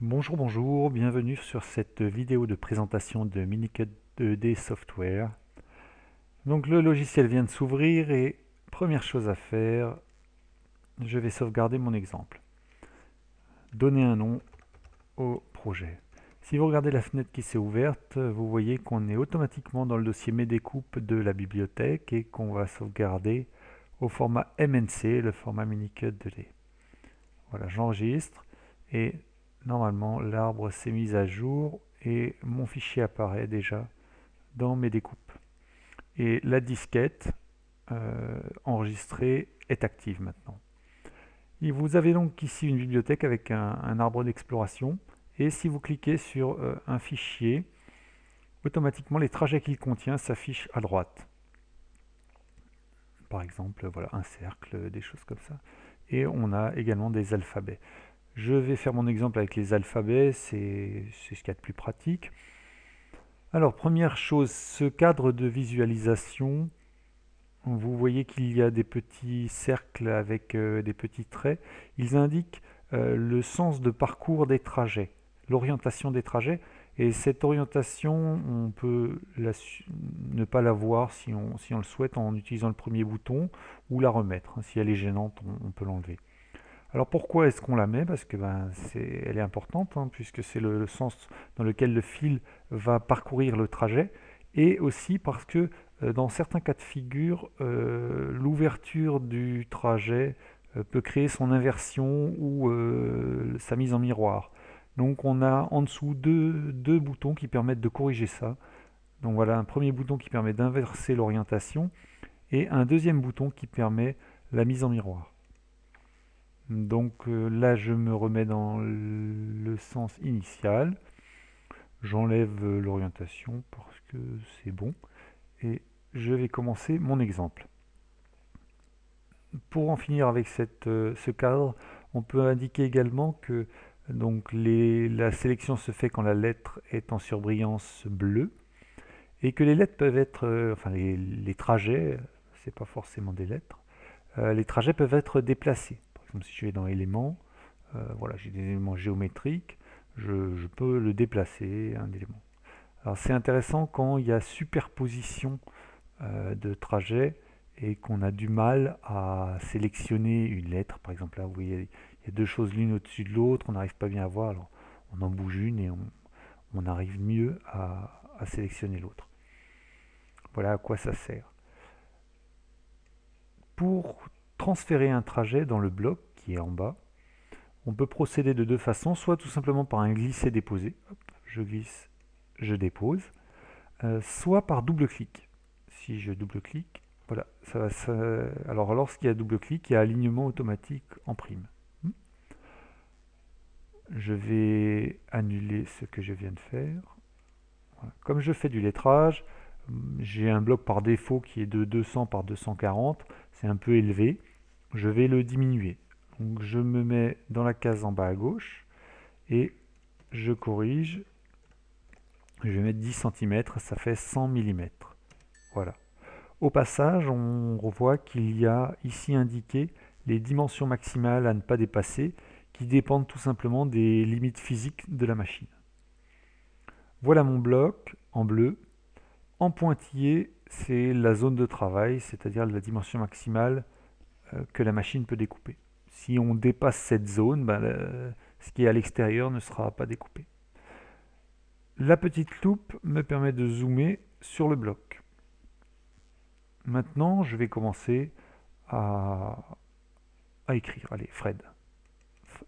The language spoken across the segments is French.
Bonjour, bonjour, bienvenue sur cette vidéo de présentation de Minicut 2D Software. Donc le logiciel vient de s'ouvrir et première chose à faire, je vais sauvegarder mon exemple. Donner un nom au projet. Si vous regardez la fenêtre qui s'est ouverte, vous voyez qu'on est automatiquement dans le dossier Mes découpes de la bibliothèque et qu'on va sauvegarder au format MNC, le format Minicut 2D. Voilà, j'enregistre et normalement l'arbre s'est mis à jour et mon fichier apparaît déjà dans mes découpes. Et la disquette enregistrée est active maintenant. Et vous avez donc ici une bibliothèque avec un arbre d'exploration et si vous cliquez sur un fichier, automatiquement les trajets qu'il contient s'affichent à droite. Par exemple, voilà, un cercle, des choses comme ça. Et on a également des alphabets. Je vais faire mon exemple avec les alphabets, c'est ce qu'il y a de plus pratique. Alors, première chose, ce cadre de visualisation, vous voyez qu'il y a des petits cercles avec des petits traits. Ils indiquent le sens de parcours des trajets, l'orientation des trajets. Et cette orientation, on peut ne pas la voir si on le souhaite en utilisant le premier bouton ou la remettre. Si elle est gênante, on peut l'enlever. Alors pourquoi est-ce qu'on la met? Parce que elle est importante, puisque c'est le sens dans lequel le fil va parcourir le trajet, et aussi parce que dans certains cas de figure, l'ouverture du trajet peut créer son inversion ou sa mise en miroir. Donc on a en dessous deux boutons qui permettent de corriger ça. Donc voilà un premier bouton qui permet d'inverser l'orientation et un deuxième bouton qui permet la mise en miroir. Donc là, je me remets dans le sens initial. J'enlève l'orientation parce que c'est bon. Et je vais commencer mon exemple. Pour en finir avec ce cadre, on peut indiquer également que donc la sélection se fait quand la lettre est en surbrillance bleue et que les lettres peuvent être, enfin les trajets, c'est pas forcément des lettres, les trajets peuvent être déplacés. Par exemple, si je vais dans éléments, voilà, j'ai des éléments géométriques, je peux le déplacer, un élément. Alors c'est intéressant quand il y a superposition de trajets et qu'on a du mal à sélectionner une lettre. Par exemple, là, vous voyez, il y a deux choses l'une au-dessus de l'autre, on n'arrive pas bien à voir, alors on en bouge une et on arrive mieux à sélectionner l'autre. Voilà à quoi ça sert. Pour transférer un trajet dans le bloc qui est en bas, on peut procéder de deux façons, soit tout simplement par un glisser-déposer, je glisse, je dépose, soit par double-clic. Si je double-clique, voilà, alors lorsqu'il y a double-clic, il y a alignement automatique en prime. Je vais annuler ce que je viens de faire. Voilà. Comme je fais du lettrage, j'ai un bloc par défaut qui est de 200 par 240, c'est un peu élevé, je vais le diminuer. Donc je me mets dans la case en bas à gauche et je corrige, je vais mettre 10 cm, ça fait 100 mm. Voilà. Au passage, on revoit qu'il y a ici indiqué les dimensions maximales à ne pas dépasser qui dépendent tout simplement des limites physiques de la machine. Voilà mon bloc en bleu. En pointillé, c'est la zone de travail, c'est-à-dire la dimension maximale que la machine peut découper. Si on dépasse cette zone, ce qui est à l'extérieur ne sera pas découpé. La petite loupe me permet de zoomer sur le bloc. Maintenant, je vais commencer à écrire. Allez, Fred.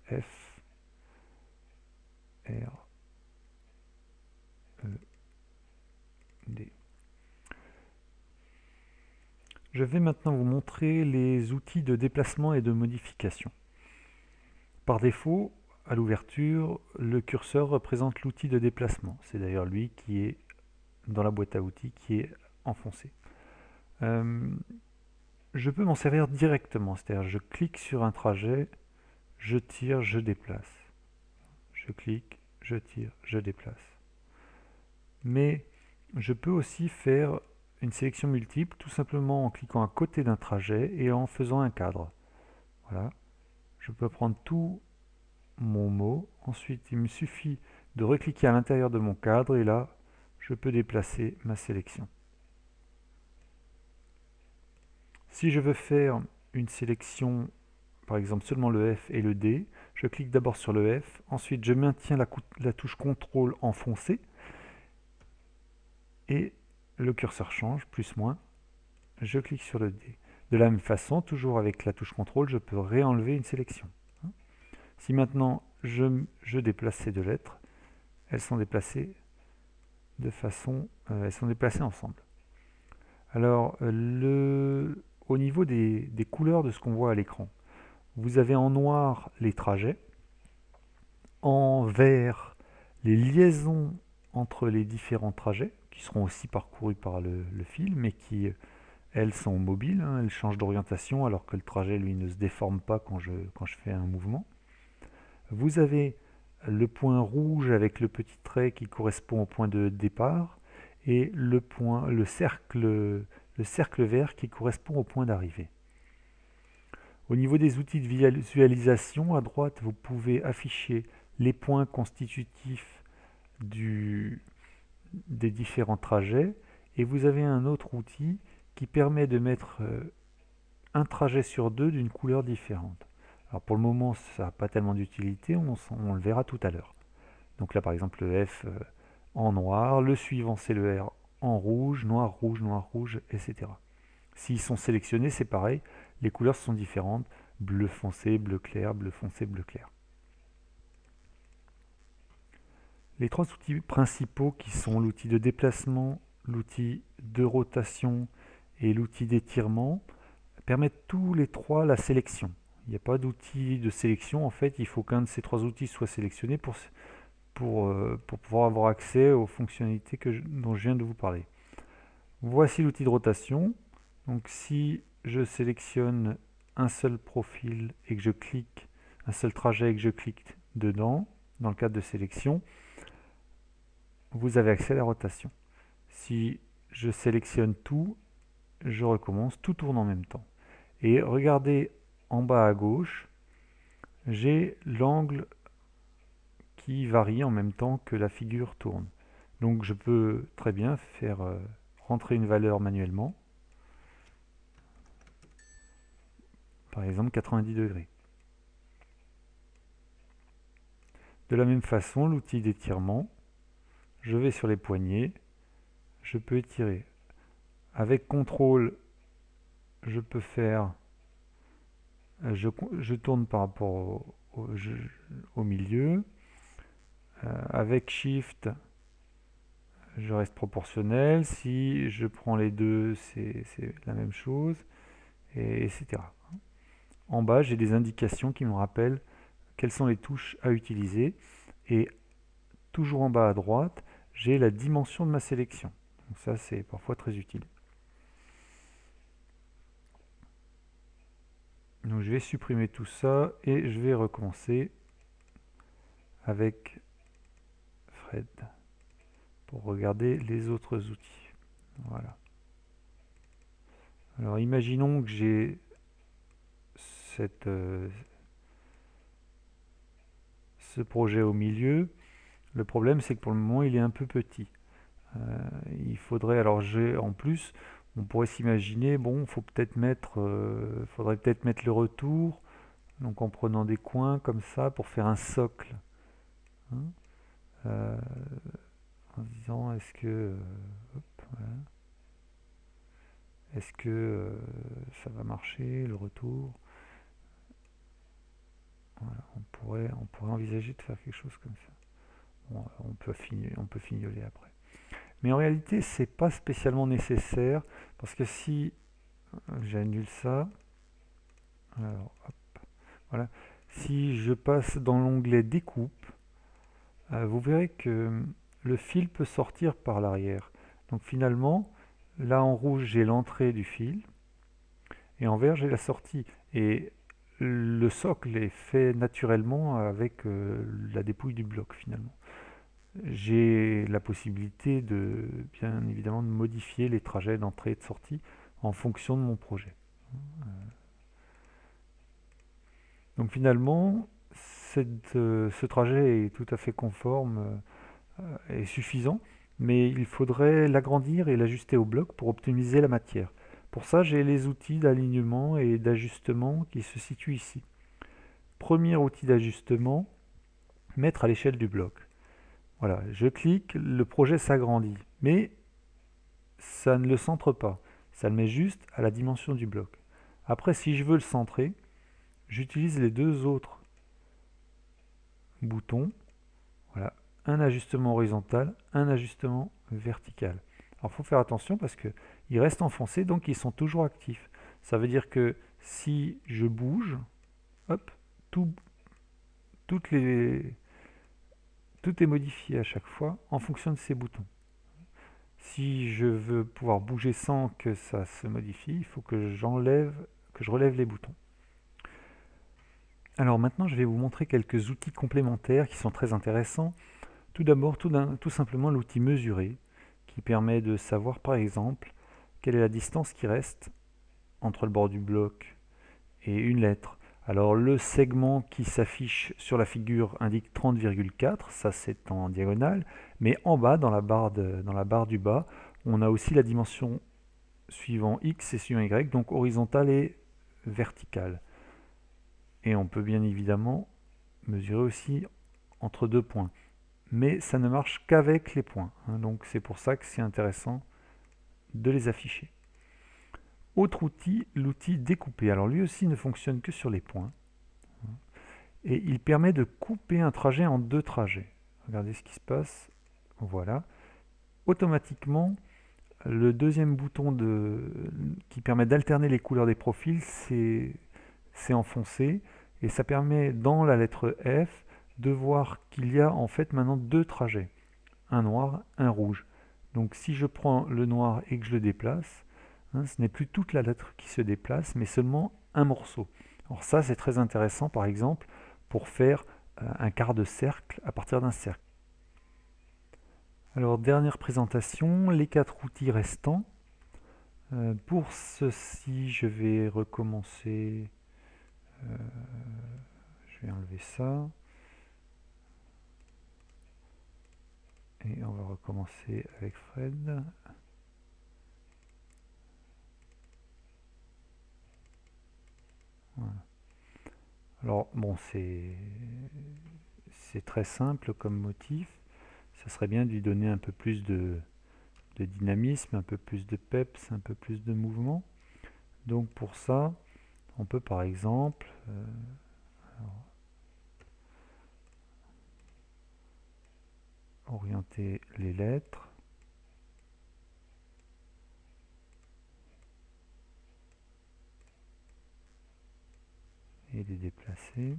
F, R, E, D. Je vais maintenant vous montrer les outils de déplacement et de modification. Par défaut, à l'ouverture, le curseur représente l'outil de déplacement. C'est d'ailleurs lui qui est dans la boîte à outils, qui est enfoncé. Je peux m'en servir directement, c'est-à-dire je clique sur un trajet, je tire, je déplace. Je clique, je tire, je déplace. Mais je peux aussi faire une sélection multiple tout simplement en cliquant à côté d'un trajet et en faisant un cadre. Voilà. Je peux prendre tout mon mot. Ensuite, il me suffit de recliquer à l'intérieur de mon cadre et là, je peux déplacer ma sélection. Si je veux faire une sélection, par exemple seulement le F et le D, je clique d'abord sur le F, ensuite je maintiens la touche CTRL enfoncée et le curseur change, plus moins, je clique sur le D. De la même façon, toujours avec la touche CTRL, je peux réenlever une sélection. Si maintenant je déplace ces deux lettres, elles sont déplacées elles sont déplacées ensemble. Alors, au niveau des couleurs de ce qu'on voit à l'écran, vous avez en noir les trajets, en vert les liaisons entre les différents trajets, qui seront aussi parcourus par le fil, mais qui, elles, sont mobiles, hein, elles changent d'orientation, alors que le trajet, lui, ne se déforme pas quand je fais un mouvement. Vous avez le point rouge avec le petit trait qui correspond au point de départ, et le cercle vert qui correspond au point d'arrivée. Au niveau des outils de visualisation, à droite, vous pouvez afficher les points constitutifs des différents trajets, et vous avez un autre outil qui permet de mettre un trajet sur deux d'une couleur différente. Alors pour le moment, ça n'a pas tellement d'utilité, on le verra tout à l'heure. Donc là, par exemple, le F en noir, le suivant, c'est le R en rouge, noir, rouge, etc. S'ils sont sélectionnés, c'est pareil, les couleurs sont différentes, bleu foncé, bleu clair, bleu foncé, bleu clair. Les trois outils principaux qui sont l'outil de déplacement, l'outil de rotation et l'outil d'étirement permettent tous les trois la sélection. Il n'y a pas d'outil de sélection, en fait, il faut qu'un de ces trois outils soit sélectionné pour pouvoir avoir accès aux fonctionnalités dont je viens de vous parler. Voici l'outil de rotation. Donc si je sélectionne un seul profil et que je clique, un seul trajet et que je clique dedans, dans le cadre de sélection, vous avez accès à la rotation. Si je sélectionne tout, je recommence, tout tourne en même temps. Et regardez en bas à gauche, j'ai l'angle qui varie en même temps que la figure tourne. Donc je peux très bien faire rentrer une valeur manuellement, par exemple 90 degrés. De la même façon, l'outil d'étirement, je vais sur les poignets, je peux étirer. Avec CTRL, je peux faire, je tourne par rapport au milieu. Avec Shift, je reste proportionnel. Si je prends les deux, c'est la même chose, etc. En bas, j'ai des indications qui me rappellent quelles sont les touches à utiliser. Et toujours en bas à droite, j'ai la dimension de ma sélection. Donc ça, c'est parfois très utile. Donc je vais supprimer tout ça et je vais recommencer avec Fred pour regarder les autres outils. Voilà. Alors imaginons que j'ai ce projet au milieu. Le problème, c'est que pour le moment, il est un peu petit. Il faudrait, alors en plus, on pourrait s'imaginer, bon, faudrait peut-être mettre le retour, donc en prenant des coins comme ça pour faire un socle. Hein, en se disant, est-ce que, voilà. Est-ce que ça va marcher, le retour? Voilà, on pourrait envisager de faire quelque chose comme ça. Bon, on peut fignoler après. Mais en réalité, c'est pas spécialement nécessaire, parce que si j'annule ça, alors hop, voilà, si je passe dans l'onglet découpe, vous verrez que le fil peut sortir par l'arrière. Donc finalement, là en rouge j'ai l'entrée du fil, et en vert j'ai la sortie. Et le socle est fait naturellement avec la dépouille du bloc finalement. J'ai la possibilité de, bien évidemment, de modifier les trajets d'entrée et de sortie en fonction de mon projet. Donc finalement, ce trajet est tout à fait conforme et suffisant, mais il faudrait l'agrandir et l'ajuster au bloc pour optimiser la matière. Pour ça, j'ai les outils d'alignement et d'ajustement qui se situent ici. Premier outil d'ajustement, mettre à l'échelle du bloc. Voilà, je clique, le projet s'agrandit, mais ça ne le centre pas, ça le met juste à la dimension du bloc. Après, si je veux le centrer, j'utilise les deux autres boutons. Voilà, un ajustement horizontal, un ajustement vertical. Alors il faut faire attention parce qu'ils restent enfoncés, donc ils sont toujours actifs. Ça veut dire que si je bouge, hop, tout est modifié à chaque fois en fonction de ces boutons. Si je veux pouvoir bouger sans que ça se modifie, il faut que je relève les boutons. Alors maintenant, je vais vous montrer quelques outils complémentaires qui sont très intéressants. Tout d'abord, tout simplement l'outil mesurer, qui permet de savoir par exemple quelle est la distance qui reste entre le bord du bloc et une lettre. Alors le segment qui s'affiche sur la figure indique 30,4, ça c'est en diagonale, mais en bas, dans la barre du bas, on a aussi la dimension suivant X et suivant Y, donc horizontale et verticale. Et on peut bien évidemment mesurer aussi entre deux points. Mais ça ne marche qu'avec les points, hein, donc c'est pour ça que c'est intéressant de les afficher. Autre outil, l'outil découper. Alors lui aussi ne fonctionne que sur les points. Et il permet de couper un trajet en deux trajets. Regardez ce qui se passe. Voilà. Automatiquement, le deuxième bouton qui permet d'alterner les couleurs des profils, c'est enfoncé. Et ça permet dans la lettre F de voir qu'il y a en fait maintenant deux trajets. Un noir, un rouge. Donc si je prends le noir et que je le déplace, hein, ce n'est plus toute la lettre qui se déplace, mais seulement un morceau. Alors ça, c'est très intéressant, par exemple, pour faire un quart de cercle à partir d'un cercle. Alors, dernière présentation, les 4 outils restants. Pour ceci, je vais recommencer. Je vais enlever ça. Et on va recommencer avec Fred. Voilà. Alors, bon, c'est très simple comme motif. Ça serait bien de lui donner un peu plus de dynamisme, un peu plus de peps, un peu plus de mouvement. Donc pour ça, on peut par exemple orienter les lettres. Et les déplacer.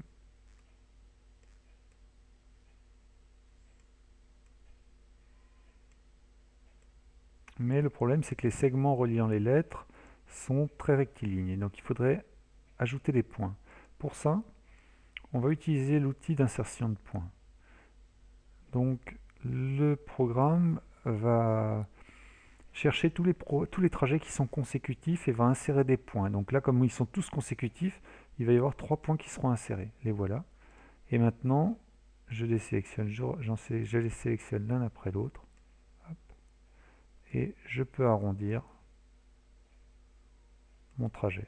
Mais le problème, c'est que les segments reliant les lettres sont très rectilignes. Et donc il faudrait ajouter des points. Pour ça, on va utiliser l'outil d'insertion de points. Donc le programme va chercher tous les trajets qui sont consécutifs et va insérer des points. Donc là, comme ils sont tous consécutifs, il va y avoir 3 points qui seront insérés. Les voilà. Et maintenant, je les sélectionne, je les sélectionne l'un après l'autre. Et je peux arrondir mon trajet.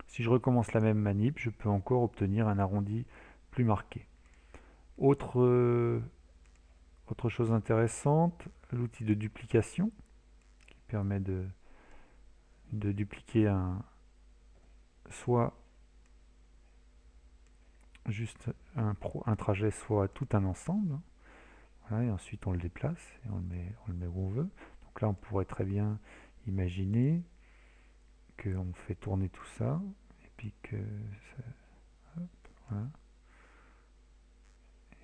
Si je recommence la même manip, je peux encore obtenir un arrondi plus marqué. Autre chose intéressante, l'outil de duplication qui permet de dupliquer soit juste un trajet, soit tout un ensemble. Voilà, et ensuite on le déplace et on le met où on veut. Donc là on pourrait très bien imaginer qu'on fait tourner tout ça et puis que hop, voilà.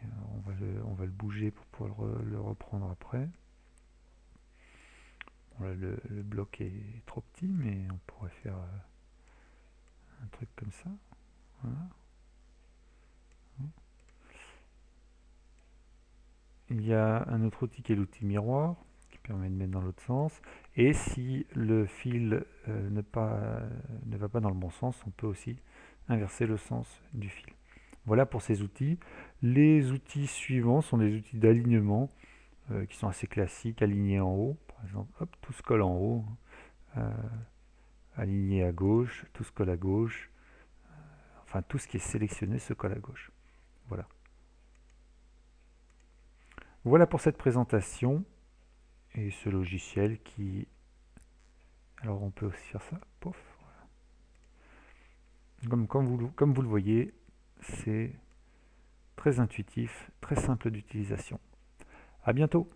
Et on va le bouger pour pouvoir le reprendre après. Bon, là, le bloc est trop petit, mais on pourrait faire un truc comme ça. Voilà. Il y a un autre outil qui est l'outil miroir, qui permet de mettre dans l'autre sens. Et si le fil ne va pas dans le bon sens, on peut aussi inverser le sens du fil. Voilà pour ces outils. Les outils suivants sont des outils d'alignement qui sont assez classiques, alignés en haut. Par exemple, hop, tout se colle en haut. Aligné à gauche, tout se colle à gauche. Enfin, tout ce qui est sélectionné se colle à gauche. Voilà. Voilà pour cette présentation et ce logiciel qui... Alors on peut aussi faire ça, pof, voilà. Comme vous le voyez, c'est très intuitif, très simple d'utilisation. À bientôt!